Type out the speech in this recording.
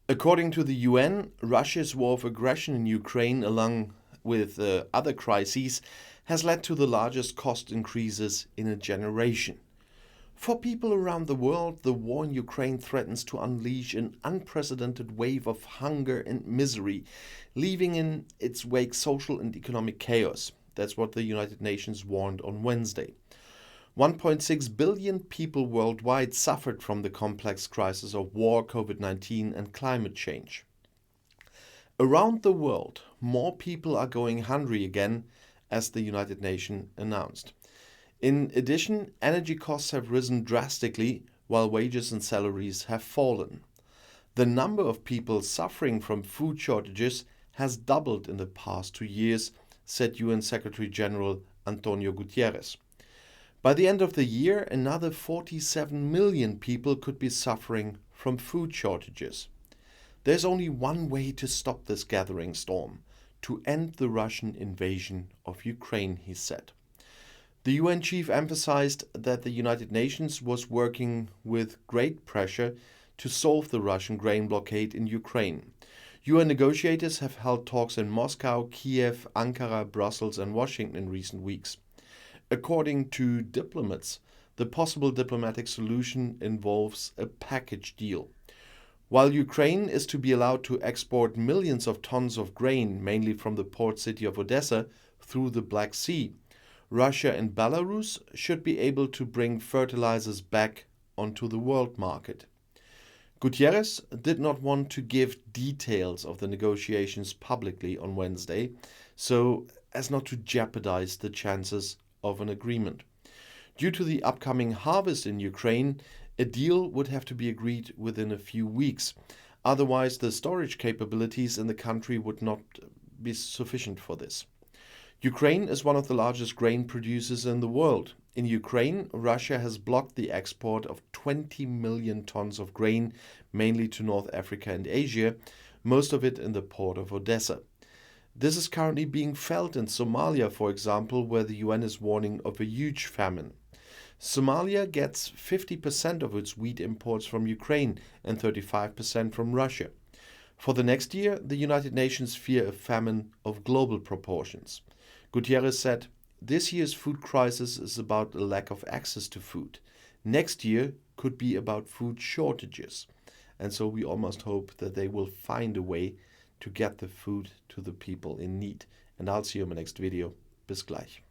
According to the UN, Russia's war of aggression in Ukraine, along with other crises, has led to the largest cost increases in a generation. For people around the world, the war in Ukraine threatens to unleash an unprecedented wave of hunger and misery, leaving in its wake social and economic chaos. That's what the United Nations warned on Wednesday. 1.6 billion people worldwide suffered from the complex crisis of war, COVID-19, and climate change. Around the world, more people are going hungry again, as the United Nations announced. In addition, energy costs have risen drastically, while wages and salaries have fallen. The number of people suffering from food shortages has doubled in the past 2 years, said UN Secretary General Antonio Guterres. By the end of the year, another 47 million people could be suffering from food shortages. There's only one way to stop this gathering storm: to end the Russian invasion of Ukraine, he said. The UN chief emphasized that the United Nations was working with great pressure to solve the Russian grain blockade in Ukraine. UN negotiators have held talks in Moscow, Kiev, Ankara, Brussels, and Washington in recent weeks. According to diplomats, the possible diplomatic solution involves a package deal. While Ukraine is to be allowed to export millions of tons of grain, mainly from the port city of Odessa, through the Black Sea, Russia and Belarus should be able to bring fertilizers back onto the world market. Guterres did not want to give details of the negotiations publicly on Wednesday, so as not to jeopardize the chances of an agreement. Due to the upcoming harvest in Ukraine, a deal would have to be agreed within a few weeks. Otherwise, the storage capabilities in the country would not be sufficient for this. Ukraine is one of the largest grain producers in the world. In Ukraine, Russia has blocked the export of 20 million tons of grain, mainly to North Africa and Asia, most of it in the port of Odessa. This is currently being felt in Somalia, for example, where the UN is warning of a huge famine. Somalia gets 50% of its wheat imports from Ukraine and 35% from Russia. For the next year, the United Nations fear a famine of global proportions. Guterres said, "This year's food crisis is about a lack of access to food. Next year could be about food shortages." And so we almost hope that they will find a way to get the food to the people in need. And I'll see you in my next video. Bis gleich.